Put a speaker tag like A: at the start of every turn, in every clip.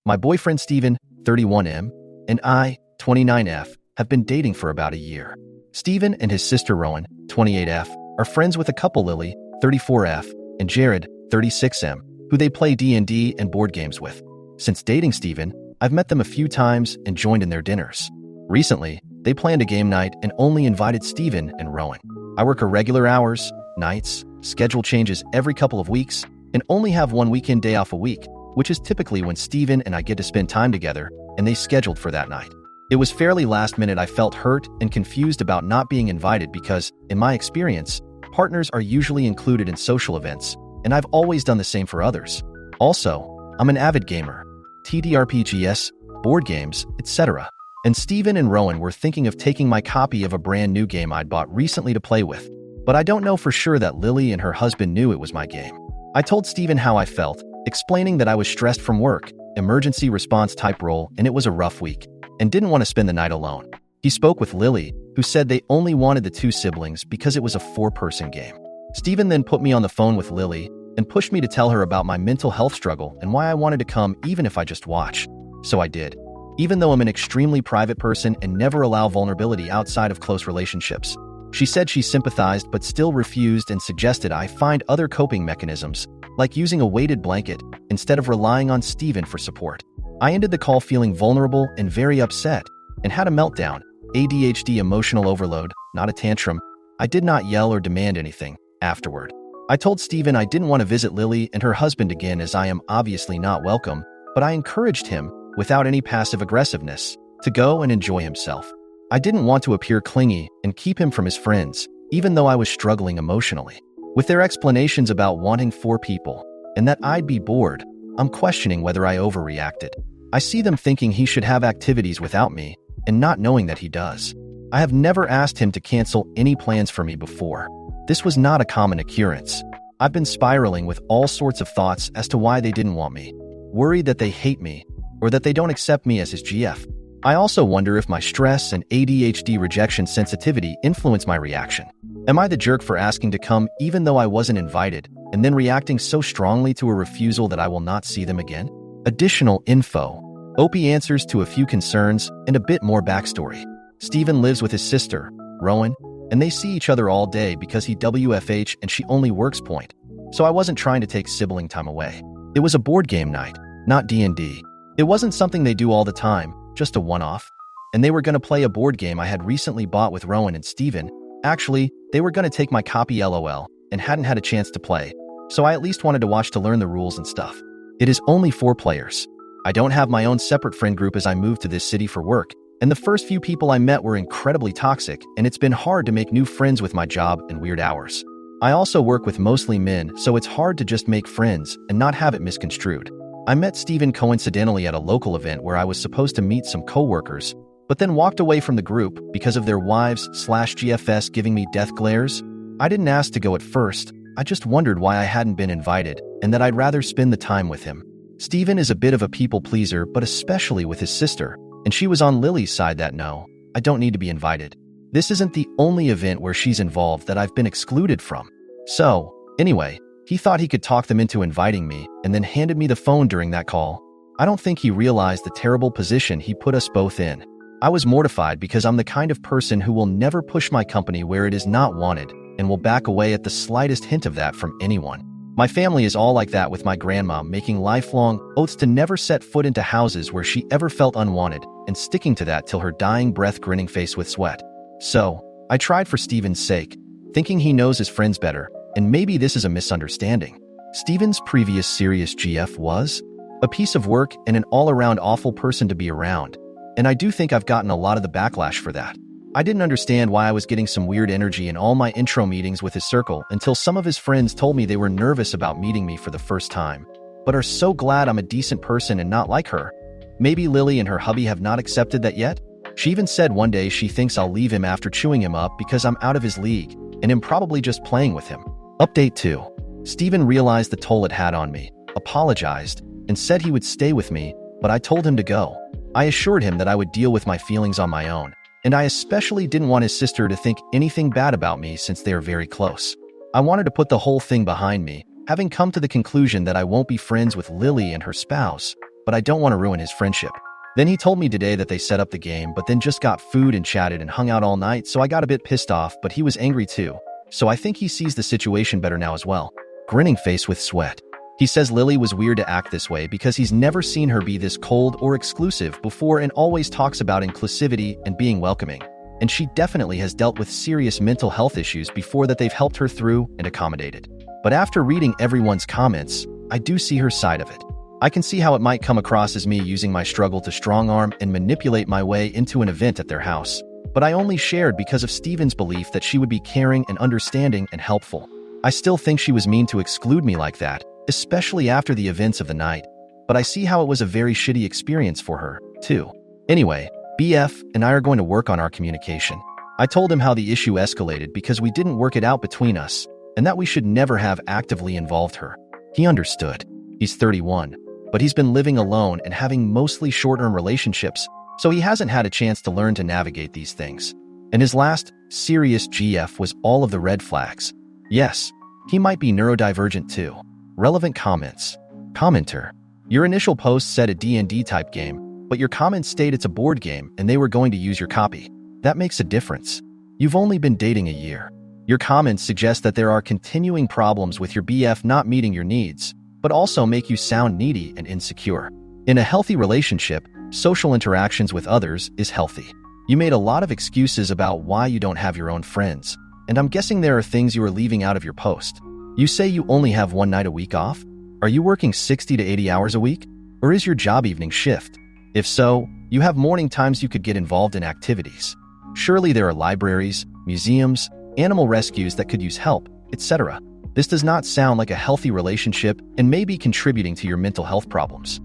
A: My boyfriend Steven, 31M, and I, 29F, have been dating for about a year. Steven and his sister Rowan, 28F, are friends with a couple Lily, 34F, and Jared, 36M, who they play D&D and board games with. Since dating Steven, I've met them a few times and joined in their dinners. Recently, they planned a game night and only invited Steven and Rowan. I work irregular hours, nights, schedule changes every couple of weeks, and only have one weekend day off a week, which is typically when Steven and I get to spend time together, and they scheduled for that night. It was fairly last minute. I felt hurt and confused about not being invited because, in my experience, partners are usually included in social events, and I've always done the same for others. Also, I'm an avid gamer, TTRPGs, board games, etc. And Steven and Rowan were thinking of taking my copy of a brand new game I'd bought recently to play with. But I don't know for sure that Lily and her husband knew it was my game. I told Steven how I felt, explaining that I was stressed from work, emergency response type role, and it was a rough week, and didn't want to spend the night alone. He spoke with Lily, who said they only wanted the two siblings because it was a 4-person game. Steven then put me on the phone with Lily and pushed me to tell her about my mental health struggle and why I wanted to come even if I just watch. So I did. Even though I'm an extremely private person and never allow vulnerability outside of close relationships. She said she sympathized but still refused and suggested I find other coping mechanisms, like using a weighted blanket, instead of relying on Steven for support. I ended the call feeling vulnerable and very upset, and had a meltdown. ADHD emotional overload, not a tantrum. I did not yell or demand anything. Afterward, I told Steven I didn't want to visit Lily and her husband again as I am obviously not welcome, but I encouraged him, without any passive aggressiveness, to go and enjoy himself. I didn't want to appear clingy and keep him from his friends, even though I was struggling emotionally. With their explanations about wanting 4 people, and that I'd be bored, I'm questioning whether I overreacted. I see them thinking he should have activities without me, and not knowing that he does. I have never asked him to cancel any plans for me before. This was not a common occurrence. I've been spiraling with all sorts of thoughts as to why they didn't want me. Worried that they hate me, or that they don't accept me as his GF. I also wonder if my stress and ADHD rejection sensitivity influence my reaction. Am I the jerk for asking to come even though I wasn't invited, and then reacting so strongly to a refusal that I will not see them again? Additional info. Opie answers to a few concerns and a bit more backstory. Steven lives with his sister, Rowan, and they see each other all day because he WFH and she only works point. So I wasn't trying to take sibling time away. It was a board game night, not D&D. It wasn't something they do all the time, just a one-off. And they were going to play a board game I had recently bought with Rowan and Steven. Actually, they were going to take my copy LOL and hadn't had a chance to play. So I at least wanted to watch to learn the rules and stuff. It is only 4 players. I don't have my own separate friend group as I moved to this city for work, and the first few people I met were incredibly toxic, and it's been hard to make new friends with my job and weird hours. I also work with mostly men, so it's hard to just make friends and not have it misconstrued. I met Steven coincidentally at a local event where I was supposed to meet some coworkers, but then walked away from the group because of their wives/GFS giving me death glares. I didn't ask to go at first, I just wondered why I hadn't been invited, and that I'd rather spend the time with him. Steven is a bit of a people pleaser, but especially with his sister, and she was on Lily's side that no, I don't need to be invited. This isn't the only event where she's involved that I've been excluded from. So, anyway, he thought he could talk them into inviting me and then handed me the phone during that call. I don't think he realized the terrible position he put us both in. I was mortified because I'm the kind of person who will never push my company where it is not wanted and will back away at the slightest hint of that from anyone. My family is all like that, with my grandma making lifelong oaths to never set foot into houses where she ever felt unwanted and sticking to that till her dying breath, grinning face with sweat. So, I tried for Steven's sake, thinking he knows his friends better, and maybe this is a misunderstanding. Steven's previous serious GF was a piece of work and an all-around awful person to be around, and I do think I've gotten a lot of the backlash for that. I didn't understand why I was getting some weird energy in all my intro meetings with his circle until some of his friends told me they were nervous about meeting me for the first time, but are so glad I'm a decent person and not like her. Maybe Lily and her hubby have not accepted that yet? She even said one day she thinks I'll leave him after chewing him up because I'm out of his league, and am probably just playing with him. Update 2. Steven realized the toll it had on me, apologized, and said he would stay with me, but I told him to go. I assured him that I would deal with my feelings on my own, and I especially didn't want his sister to think anything bad about me since they are very close. I wanted to put the whole thing behind me, having come to the conclusion that I won't be friends with Lily and her spouse. but I don't want to ruin his friendship. Then he told me today that they set up the game, but then just got food and chatted and hung out all night, so I got a bit pissed off, but he was angry too. So I think he sees the situation better now as well. Grinning face with sweat. He says Lily was weird to act this way because he's never seen her be this cold or exclusive before and always talks about inclusivity and being welcoming. And she definitely has dealt with serious mental health issues before that they've helped her through and accommodated. But after reading everyone's comments, I do see her side of it. I can see how it might come across as me using my struggle to strong-arm and manipulate my way into an event at their house. But I only shared because of Steven's belief that she would be caring and understanding and helpful. I still think she was mean to exclude me like that, especially after the events of the night. But I see how it was a very shitty experience for her, too. Anyway, BF and I are going to work on our communication. I told him how the issue escalated because we didn't work it out between us, and that we should never have actively involved her. He understood. He's 31. But he's been living alone and having mostly short-term relationships, so he hasn't had a chance to learn to navigate these things. And his last serious GF was all of the red flags. Yes, he might be neurodivergent too. Relevant comments. Commenter. Your initial post said a D&D type game, but your comments state it's a board game and they were going to use your copy. That makes a difference. You've only been dating a year. Your comments suggest that there are continuing problems with your BF not meeting your needs, but also make you sound needy and insecure. In a healthy relationship, social interactions with others is healthy. You made a lot of excuses about why you don't have your own friends, and I'm guessing there are things you are leaving out of your post. You say you only have one night a week off? Are you working 60 to 80 hours a week? Or is your job evening shift? If so, you have morning times you could get involved in activities. Surely there are libraries, museums, animal rescues that could use help, etc. This does not sound like a healthy relationship and may be contributing to your mental health problems.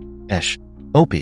A: OP.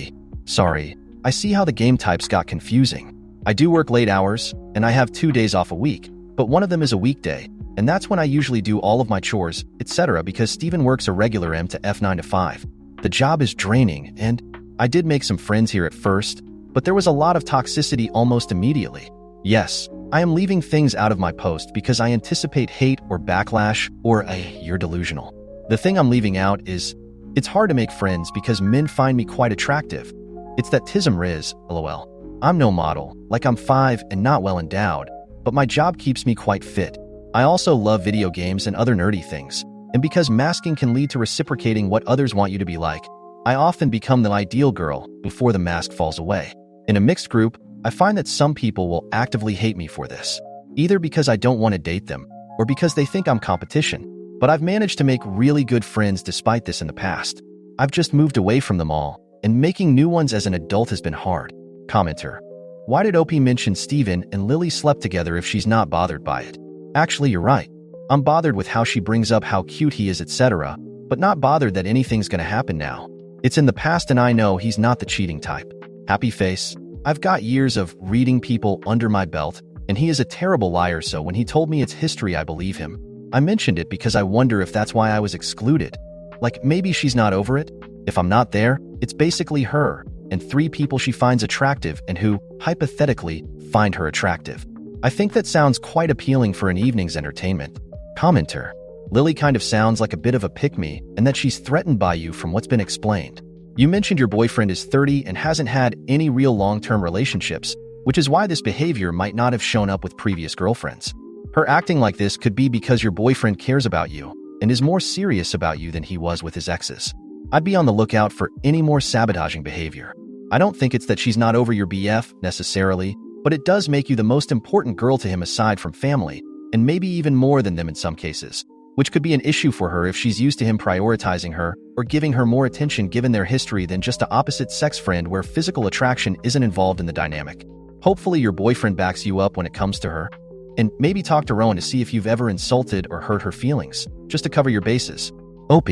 A: Sorry, I see how the game types got confusing. I do work late hours, and I have 2 days off a week, but one of them is a weekday, and that's when I usually do all of my chores, etc. because Steven works a regular M to F 9 to 5. The job is draining, and I did make some friends here at first, but there was a lot of toxicity almost immediately. Yes, I am leaving things out of my post because I anticipate hate or backlash or you're delusional. The thing I'm leaving out is, it's hard to make friends because men find me quite attractive. It's that tism riz, lol. I'm no model, like I'm 5 and not well endowed, but my job keeps me quite fit. I also love video games and other nerdy things, and because masking can lead to reciprocating what others want you to be like, I often become the ideal girl before the mask falls away. In a mixed group, I find that some people will actively hate me for this, either because I don't want to date them, or because they think I'm competition. But I've managed to make really good friends despite this in the past. I've just moved away from them all, and making new ones as an adult has been hard. Commenter. Why did OP mention Steven and Lily slept together if she's not bothered by it? Actually, you're right. I'm bothered with how she brings up how cute he is, etc., but not bothered that anything's gonna happen now. It's in the past and I know he's not the cheating type. Happy face. I've got years of reading people under my belt, and he is a terrible liar, so when he told me it's history, I believe him. I mentioned it because I wonder if that's why I was excluded. Like, maybe she's not over it? If I'm not there, it's basically her, and 3 people she finds attractive and who, hypothetically, find her attractive. I think that sounds quite appealing for an evening's entertainment. Commenter. Lily kind of sounds like a bit of a pick-me, and that she's threatened by you from what's been explained. You mentioned your boyfriend is 30 and hasn't had any real long-term relationships, which is why this behavior might not have shown up with previous girlfriends. Her acting like this could be because your boyfriend cares about you and is more serious about you than he was with his exes. I'd be on the lookout for any more sabotaging behavior. I don't think it's that she's not over your BF, necessarily, but it does make you the most important girl to him aside from family, and maybe even more than them in some cases, which could be an issue for her if she's used to him prioritizing her or giving her more attention given their history than just an opposite-sex friend where physical attraction isn't involved in the dynamic. Hopefully your boyfriend backs you up when it comes to her. And maybe talk to Rowan to see if you've ever insulted or hurt her feelings, just to cover your bases. OP.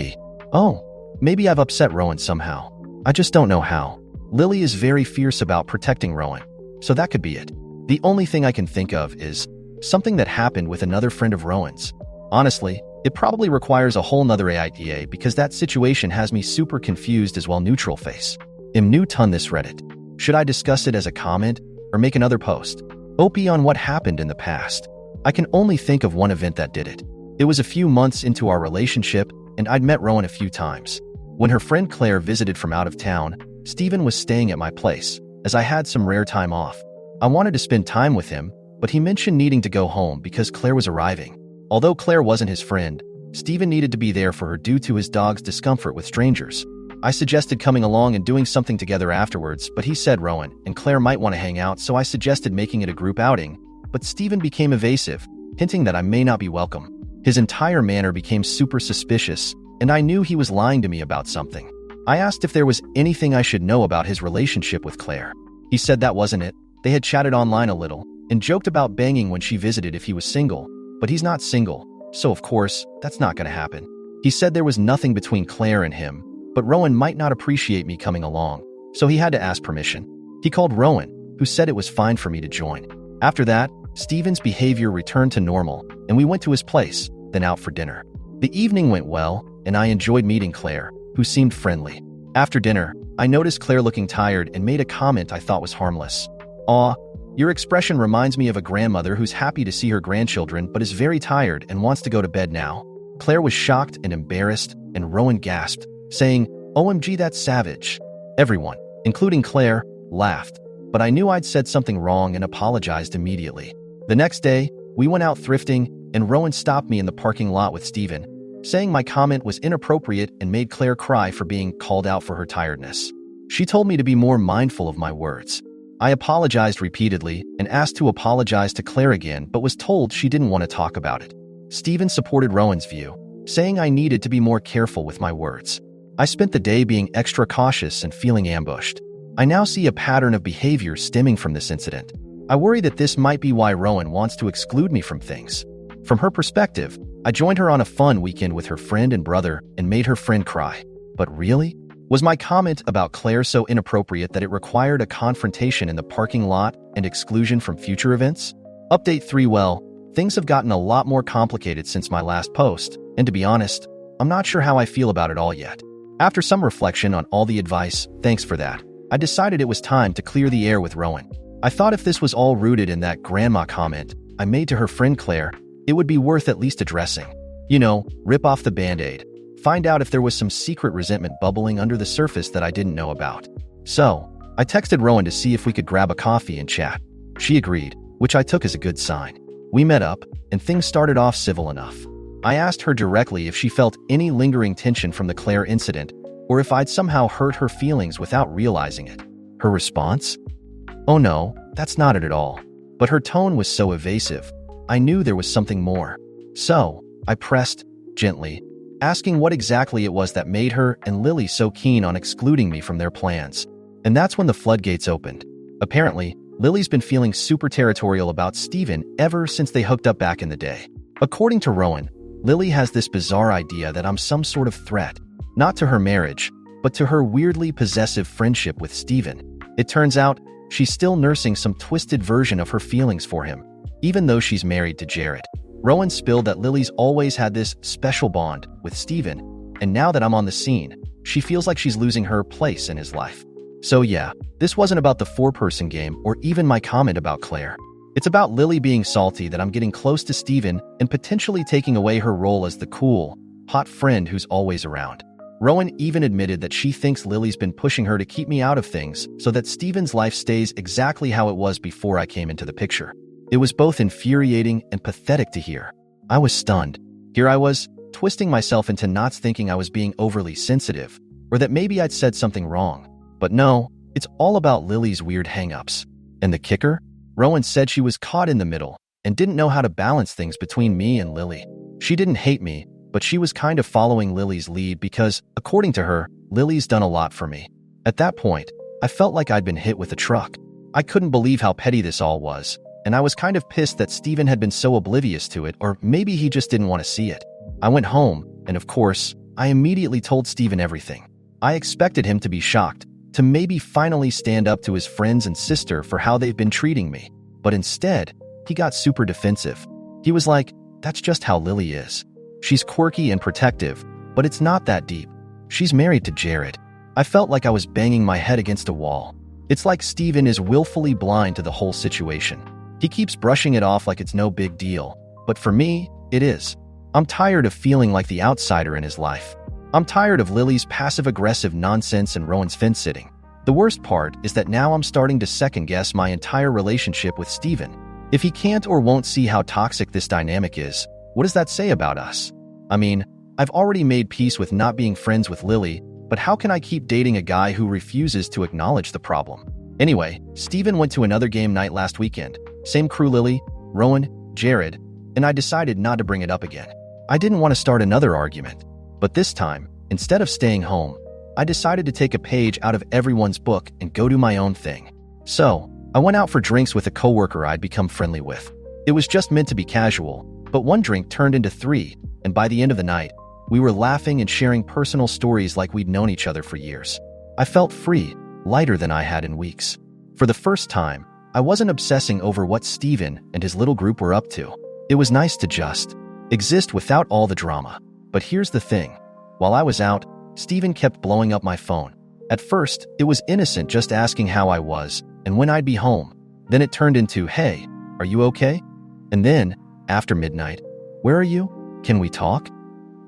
A: Oh, maybe I've upset Rowan somehow. I just don't know how. Lily is very fierce about protecting Rowan, so that could be it. The only thing I can think of is something that happened with another friend of Rowan's. Honestly, it probably requires a whole nother AIDA because that situation has me super confused as well. Neutral face. Am new ton this Reddit. Should I discuss it as a comment or make another post? OP on what happened in the past. I can only think of one event that did it. It was a few months into our relationship, and I'd met Rowan a few times. When her friend Claire visited from out of town, Steven was staying at my place, as I had some rare time off. I wanted to spend time with him, but he mentioned needing to go home because Claire was arriving. Although Claire wasn't his friend, Steven needed to be there for her due to his dog's discomfort with strangers. I suggested coming along and doing something together afterwards, but he said Rowan and Claire might want to hang out, so I suggested making it a group outing, but Steven became evasive, hinting that I may not be welcome. His entire manner became super suspicious, and I knew he was lying to me about something. I asked if there was anything I should know about his relationship with Claire. He said that wasn't it. They had chatted online a little, and joked about banging when she visited if he was single, but he's not single, so of course, that's not going to happen. He said there was nothing between Claire and him, but Rowan might not appreciate me coming along, so he had to ask permission. He called Rowan, who said it was fine for me to join. After that, Steven's behavior returned to normal, and we went to his place, then out for dinner. The evening went well, and I enjoyed meeting Claire, who seemed friendly. After dinner, I noticed Claire looking tired and made a comment I thought was harmless. "Aw, your expression reminds me of a grandmother who's happy to see her grandchildren but is very tired and wants to go to bed now." Claire was shocked and embarrassed, and Rowan gasped, saying, "OMG, that's savage." Everyone, including Claire, laughed, but I knew I'd said something wrong and apologized immediately. The next day, we went out thrifting, and Rowan stopped me in the parking lot with Steven, saying my comment was inappropriate and made Claire cry for being called out for her tiredness. She told me to be more mindful of my words. I apologized repeatedly and asked to apologize to Claire again, but was told she didn't want to talk about it. Steven supported Rowan's view, saying I needed to be more careful with my words. I spent the day being extra cautious and feeling ambushed. I now see a pattern of behavior stemming from this incident. I worry that this might be why Rowan wants to exclude me from things. From her perspective, I joined her on a fun weekend with her friend and brother and made her friend cry. But really? Was my comment about Claire so inappropriate that it required a confrontation in the parking lot and exclusion from future events? Update 3. Well, things have gotten a lot more complicated since my last post, and to be honest, I'm not sure how I feel about it all yet. After some reflection on all the advice, thanks for that, I decided it was time to clear the air with Rowan. I thought if this was all rooted in that grandma comment I made to her friend Claire, it would be worth at least addressing. You know, rip off the band-aid. Find out if there was some secret resentment bubbling under the surface that I didn't know about. So, I texted Rowan to see if we could grab a coffee and chat. She agreed, which I took as a good sign. We met up, and things started off civil enough. I asked her directly if she felt any lingering tension from the Claire incident, or if I'd somehow hurt her feelings without realizing it. Her response? "Oh no, that's not it at all." But her tone was so evasive, I knew there was something more. So, I pressed, gently, asking what exactly it was that made her and Lily so keen on excluding me from their plans. And that's when the floodgates opened. Apparently, Lily's been feeling super territorial about Steven ever since they hooked up back in the day. According to Rowan, Lily has this bizarre idea that I'm some sort of threat, not to her marriage, but to her weirdly possessive friendship with Steven. It turns out, she's still nursing some twisted version of her feelings for him, even though she's married to Jared. Rowan spilled that Lily's always had this special bond with Steven, and now that I'm on the scene, she feels like she's losing her place in his life. So yeah, this wasn't about the four-person game or even my comment about Claire. It's about Lily being salty that I'm getting close to Steven and potentially taking away her role as the cool, hot friend who's always around. Rowan even admitted that she thinks Lily's been pushing her to keep me out of things so that Steven's life stays exactly how it was before I came into the picture. It was both infuriating and pathetic to hear. I was stunned. Here I was, twisting myself into knots thinking I was being overly sensitive, or that maybe I'd said something wrong. But no, it's all about Lily's weird hang-ups. And the kicker? Rowan said she was caught in the middle and didn't know how to balance things between me and Lily. She didn't hate me, but she was kind of following Lily's lead because, according to her, Lily's done a lot for me. At that point, I felt like I'd been hit with a truck. I couldn't believe how petty this all was, and I was kind of pissed that Steven had been so oblivious to it, or maybe he just didn't want to see it. I went home, and of course, I immediately told Steven everything. I expected him to be shocked, to maybe finally stand up to his friends and sister for how they've been treating me. But instead, he got super defensive. He was like, "That's just how Lily is. She's quirky and protective, but it's not that deep. She's married to Jared." I felt like I was banging my head against a wall. It's like Steven is willfully blind to the whole situation. He keeps brushing it off like it's no big deal, but for me, it is. I'm tired of feeling like the outsider in his life. I'm tired of Lily's passive-aggressive nonsense and Rowan's fence-sitting. The worst part is that now I'm starting to second-guess my entire relationship with Steven. If he can't or won't see how toxic this dynamic is, what does that say about us? I mean, I've already made peace with not being friends with Lily, but how can I keep dating a guy who refuses to acknowledge the problem? Anyway, Steven went to another game night last weekend. Same crew: Lily, Rowan, Jared, and I decided not to bring it up again. I didn't want to start another argument. But this time, instead of staying home, I decided to take a page out of everyone's book and go do my own thing. So, I went out for drinks with a coworker I'd become friendly with. It was just meant to be casual, but one drink turned into 3, and by the end of the night, we were laughing and sharing personal stories like we'd known each other for years. I felt free, lighter than I had in weeks. For the first time, I wasn't obsessing over what Steven and his little group were up to. It was nice to just exist without all the drama. But here's the thing. While I was out, Steven kept blowing up my phone. At first, it was innocent, just asking how I was and when I'd be home. Then it turned into, "Hey, are you okay?" And then, after midnight, "Where are you? Can we talk?"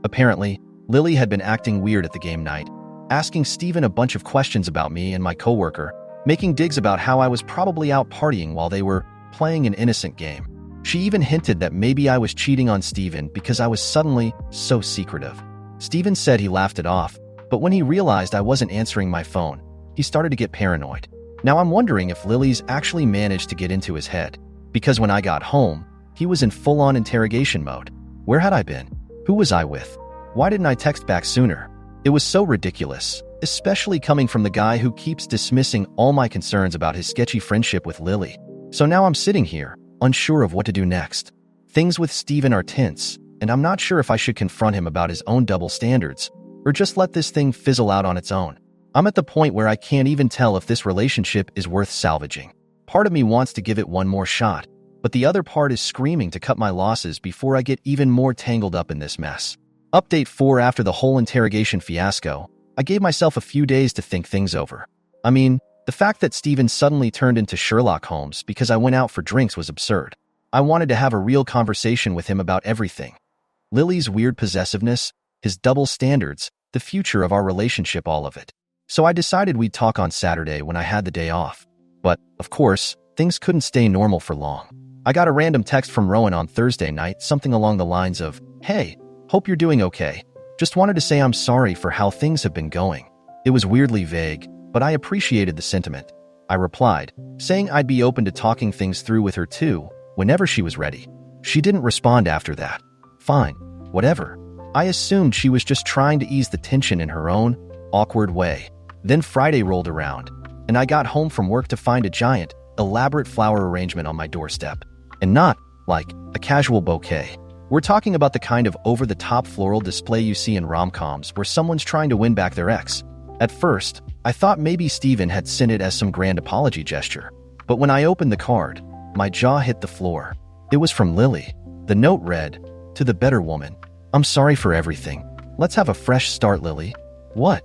A: Apparently, Lily had been acting weird at the game night, asking Steven a bunch of questions about me and my coworker, making digs about how I was probably out partying while they were playing an innocent game. She even hinted that maybe I was cheating on Steven because I was suddenly so secretive. Steven said he laughed it off, but when he realized I wasn't answering my phone, he started to get paranoid. Now I'm wondering if Lily's actually managed to get into his head, because when I got home, he was in full-on interrogation mode. Where had I been? Who was I with? Why didn't I text back sooner? It was so ridiculous, especially coming from the guy who keeps dismissing all my concerns about his sketchy friendship with Lily. So now I'm sitting here, unsure of what to do next. Things with Steven are tense, and I'm not sure if I should confront him about his own double standards, or just let this thing fizzle out on its own. I'm at the point where I can't even tell if this relationship is worth salvaging. Part of me wants to give it one more shot, but the other part is screaming to cut my losses before I get even more tangled up in this mess. Update 4: after the whole interrogation fiasco, I gave myself a few days to think things over. I mean, the fact that Steven suddenly turned into Sherlock Holmes because I went out for drinks was absurd. I wanted to have a real conversation with him about everything. Lily's weird possessiveness, his double standards, the future of our relationship, all of it. So I decided we'd talk on Saturday when I had the day off. But, of course, things couldn't stay normal for long. I got a random text from Rowan on Thursday night, something along the lines of, "Hey, hope you're doing okay. Just wanted to say I'm sorry for how things have been going." It was weirdly vague, but I appreciated the sentiment. I replied, saying I'd be open to talking things through with her too, whenever she was ready. She didn't respond after that. Fine, whatever. I assumed she was just trying to ease the tension in her own awkward way. Then Friday rolled around, and I got home from work to find a giant, elaborate flower arrangement on my doorstep. And not, like, a casual bouquet. We're talking about the kind of over-the-top floral display you see in rom-coms where someone's trying to win back their ex. At first, I thought maybe Steven had sent it as some grand apology gesture. But when I opened the card, my jaw hit the floor. It was from Lily. The note read, "To the better woman. I'm sorry for everything. Let's have a fresh start, Lily." What?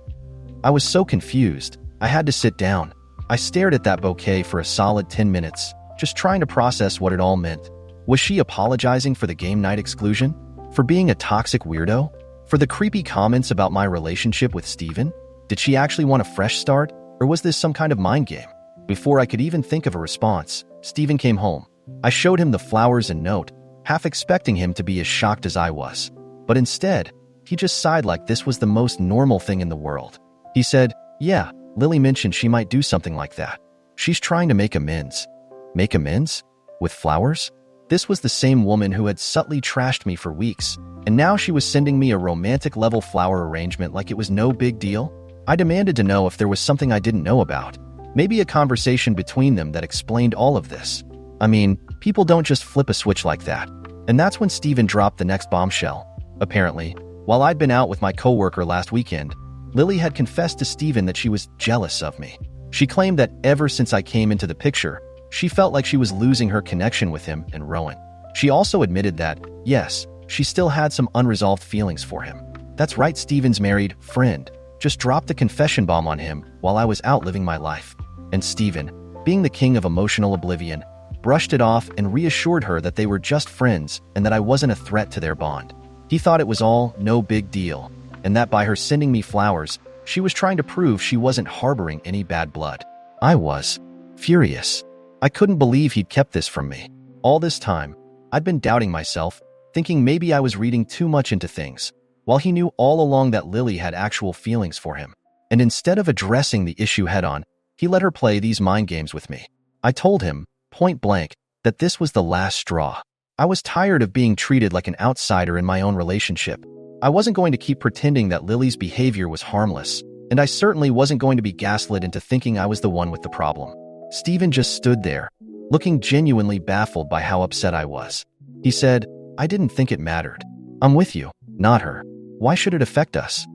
A: I was so confused. I had to sit down. I stared at that bouquet for a solid 10 minutes, just trying to process what it all meant. Was she apologizing for the game night exclusion? For being a toxic weirdo? For the creepy comments about my relationship with Steven? Did she actually want a fresh start, or was this some kind of mind game? Before I could even think of a response, Steven came home. I showed him the flowers and note, half expecting him to be as shocked as I was. But instead, he just sighed like this was the most normal thing in the world. He said, "Yeah, Lily mentioned she might do something like that. She's trying to make amends." Make amends? With flowers? This was the same woman who had subtly trashed me for weeks, and now she was sending me a romantic-level flower arrangement like it was no big deal? I demanded to know if there was something I didn't know about. Maybe a conversation between them that explained all of this. I mean, people don't just flip a switch like that. And that's when Steven dropped the next bombshell. Apparently, while I'd been out with my coworker last weekend, Lily had confessed to Steven that she was jealous of me. She claimed that ever since I came into the picture, she felt like she was losing her connection with him and Rowan. She also admitted that, yes, she still had some unresolved feelings for him. That's right, Steven's married friend just dropped a confession bomb on him while I was out living my life. And Steven, being the king of emotional oblivion, brushed it off and reassured her that they were just friends and that I wasn't a threat to their bond. He thought it was all no big deal. and that by her sending me flowers, she was trying to prove she wasn't harboring any bad blood. I was furious. I couldn't believe he'd kept this from me. All this time, I'd been doubting myself, thinking maybe I was reading too much into things, while he knew all along that Lily had actual feelings for him. And instead of addressing the issue head-on, he let her play these mind games with me. I told him, point blank, that this was the last straw. I was tired of being treated like an outsider in my own relationship. I wasn't going to keep pretending that Lily's behavior was harmless, and I certainly wasn't going to be gaslit into thinking I was the one with the problem. Steven just stood there, looking genuinely baffled by how upset I was. He said, "I didn't think it mattered. I'm with you, not her. Why should it affect us?"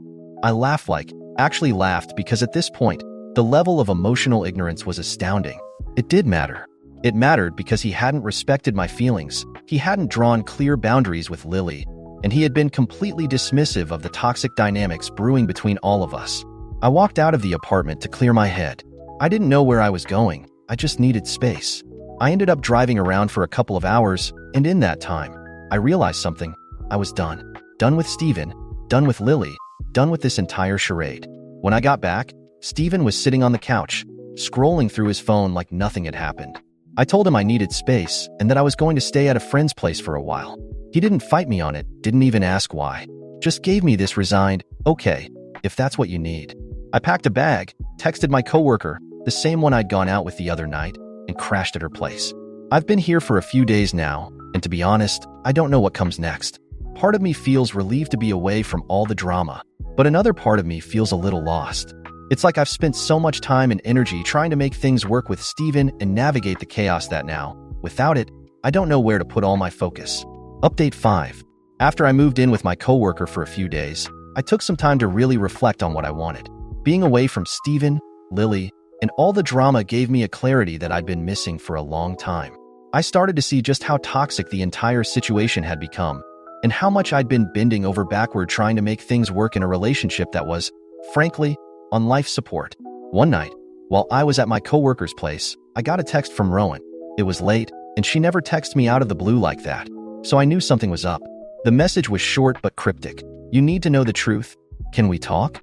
A: I actually laughed because at this point, the level of emotional ignorance was astounding. It did matter. It mattered because he hadn't respected my feelings, he hadn't drawn clear boundaries with Lily, and he had been completely dismissive of the toxic dynamics brewing between all of us. I walked out of the apartment to clear my head. I didn't know where I was going, I just needed space. I ended up driving around for a couple of hours, and in that time, I realized something. I was done. Done with Steven, done with Lily, done with this entire charade. When I got back, Steven was sitting on the couch, scrolling through his phone like nothing had happened. I told him I needed space and that I was going to stay at a friend's place for a while. He didn't fight me on it, didn't even ask why. Just gave me this resigned, "Okay, if that's what you need." I packed a bag, texted my coworker, the same one I'd gone out with the other night, and crashed at her place. I've been here for a few days now, and to be honest, I don't know what comes next. Part of me feels relieved to be away from all the drama, but another part of me feels a little lost. It's like I've spent so much time and energy trying to make things work with Steven and navigate the chaos that now, without it, I don't know where to put all my focus. Update 5. After I moved in with my coworker for a few days, I took some time to really reflect on what I wanted. Being away from Steven, Lily, and all the drama gave me a clarity that I'd been missing for a long time. I started to see just how toxic the entire situation had become, and how much I'd been bending over backward trying to make things work in a relationship that was, frankly, on life support. One night, while I was at my coworker's place, I got a text from Rowan. It was late, and she never texted me out of the blue like that, so I knew something was up. The message was short but cryptic. "You need to know the truth. Can we talk?"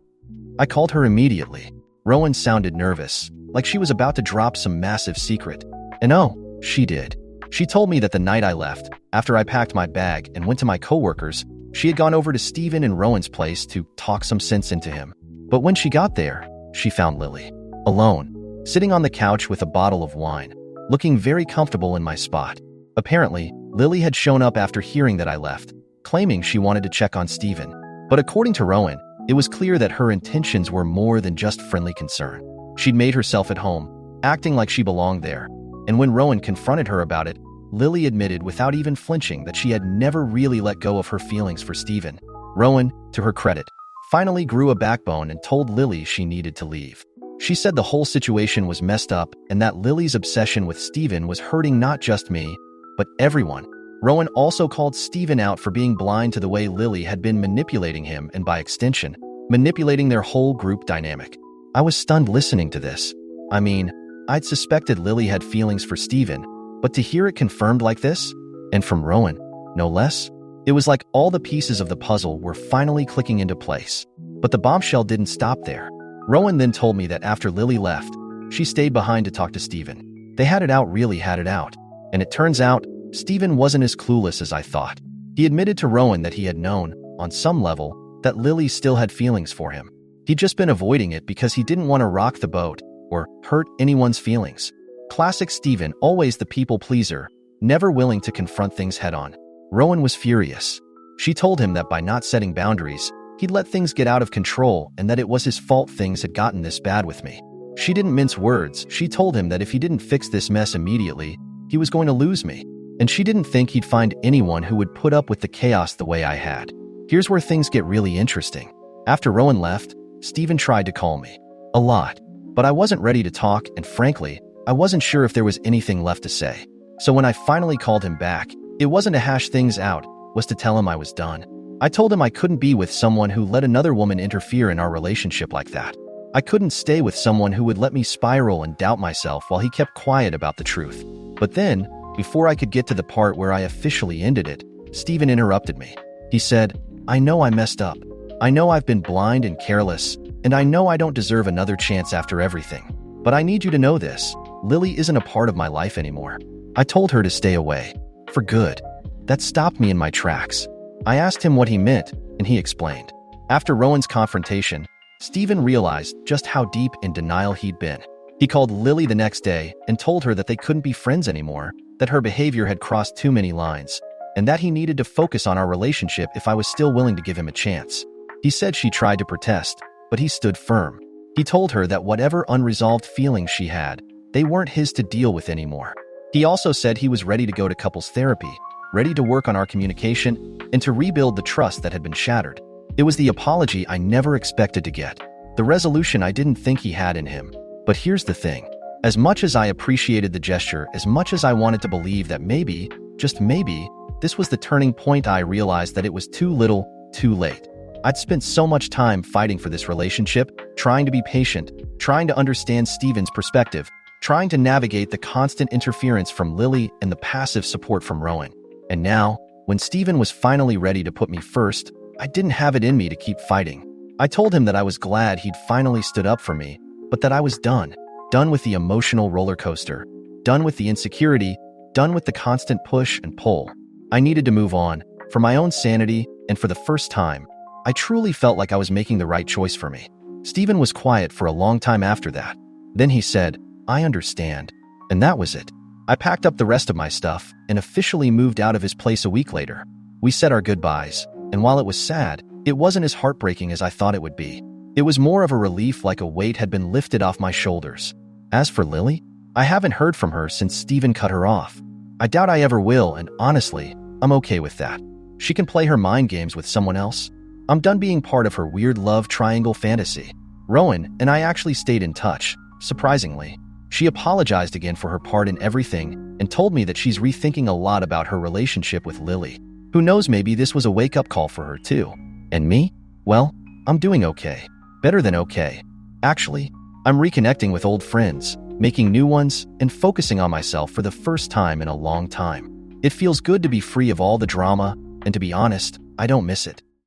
A: I called her immediately. Rowan sounded nervous, like she was about to drop some massive secret. And oh, she did. She told me that the night I left, after I packed my bag and went to my coworkers, she had gone over to Steven and Rowan's place to talk some sense into him. But when she got there, she found Lily, alone, sitting on the couch with a bottle of wine, looking very comfortable in my spot. Apparently, Lily had shown up after hearing that I left, claiming she wanted to check on Steven. But according to Rowan, it was clear that her intentions were more than just friendly concern. She'd made herself at home, acting like she belonged there. And when Rowan confronted her about it, Lily admitted without even flinching that she had never really let go of her feelings for Steven. Rowan, to her credit, finally grew a backbone and told Lily she needed to leave. She said the whole situation was messed up and that Lily's obsession with Steven was hurting not just me, but everyone. Rowan also called Steven out for being blind to the way Lily had been manipulating him and, by extension, manipulating their whole group dynamic. I was stunned listening to this. I mean, I'd suspected Lily had feelings for Steven, but to hear it confirmed like this, and from Rowan, no less, it was like all the pieces of the puzzle were finally clicking into place. But the bombshell didn't stop there. Rowan then told me that after Lily left, she stayed behind to talk to Steven. They really had it out. And it turns out, Steven wasn't as clueless as I thought. He admitted to Rowan that he had known, on some level, that Lily still had feelings for him. He'd just been avoiding it because he didn't want to rock the boat or hurt anyone's feelings. Classic Steven, always the people pleaser, never willing to confront things head-on. Rowan was furious. She told him that by not setting boundaries, he'd let things get out of control and that it was his fault things had gotten this bad with me. She didn't mince words. She told him that if he didn't fix this mess immediately, he was going to lose me. And she didn't think he'd find anyone who would put up with the chaos the way I had. Here's where things get really interesting. After Rowan left, Steven tried to call me. A lot. But I wasn't ready to talk, and frankly, I wasn't sure if there was anything left to say. So when I finally called him back, it wasn't to hash things out, it was to tell him I was done. I told him I couldn't be with someone who let another woman interfere in our relationship like that. I couldn't stay with someone who would let me spiral and doubt myself while he kept quiet about the truth. But then, before I could get to the part where I officially ended it, Steven interrupted me. He said, "I know I messed up, I know I've been blind and careless, and I know I don't deserve another chance after everything. But I need you to know this. Lily isn't a part of my life anymore. I told her to stay away. For good. That stopped me in my tracks. I asked him what he meant, and he explained. After Rowan's confrontation, Steven realized just how deep in denial he'd been. He called Lily the next day and told her that they couldn't be friends anymore, that her behavior had crossed too many lines, and that he needed to focus on our relationship if I was still willing to give him a chance. He said she tried to protest, but he stood firm. He told her that whatever unresolved feelings she had, they weren't his to deal with anymore. He also said he was ready to go to couples therapy, ready to work on our communication, and to rebuild the trust that had been shattered. It was the apology I never expected to get, the resolution I didn't think he had in him. But here's the thing. As much as I appreciated the gesture, as much as I wanted to believe that maybe, just maybe, this was the turning point, I realized that it was too little, too late. I'd spent so much time fighting for this relationship, trying to be patient, trying to understand Steven's perspective, trying to navigate the constant interference from Lily and the passive support from Rowan. And now, when Steven was finally ready to put me first, I didn't have it in me to keep fighting. I told him that I was glad he'd finally stood up for me, but that I was done. Done with the emotional roller coaster. Done with the insecurity. Done with the constant push and pull. I needed to move on, for my own sanity, and for the first time, I truly felt like I was making the right choice for me. Steven was quiet for a long time after that. Then he said, "I understand." And that was it. I packed up the rest of my stuff and officially moved out of his place a week later. We said our goodbyes, and while it was sad, it wasn't as heartbreaking as I thought it would be. It was more of a relief, like a weight had been lifted off my shoulders. As for Lily, I haven't heard from her since Steven cut her off. I doubt I ever will, and honestly, I'm okay with that. She can play her mind games with someone else. I'm done being part of her weird love triangle fantasy. Rowan and I actually stayed in touch, surprisingly. She apologized again for her part in everything and told me that she's rethinking a lot about her relationship with Lily. Who knows, maybe this was a wake-up call for her too. And me? Well, I'm doing okay. Better than okay. Actually, I'm reconnecting with old friends, making new ones, and focusing on myself for the first time in a long time. It feels good to be free of all the drama, and to be honest, I don't miss it.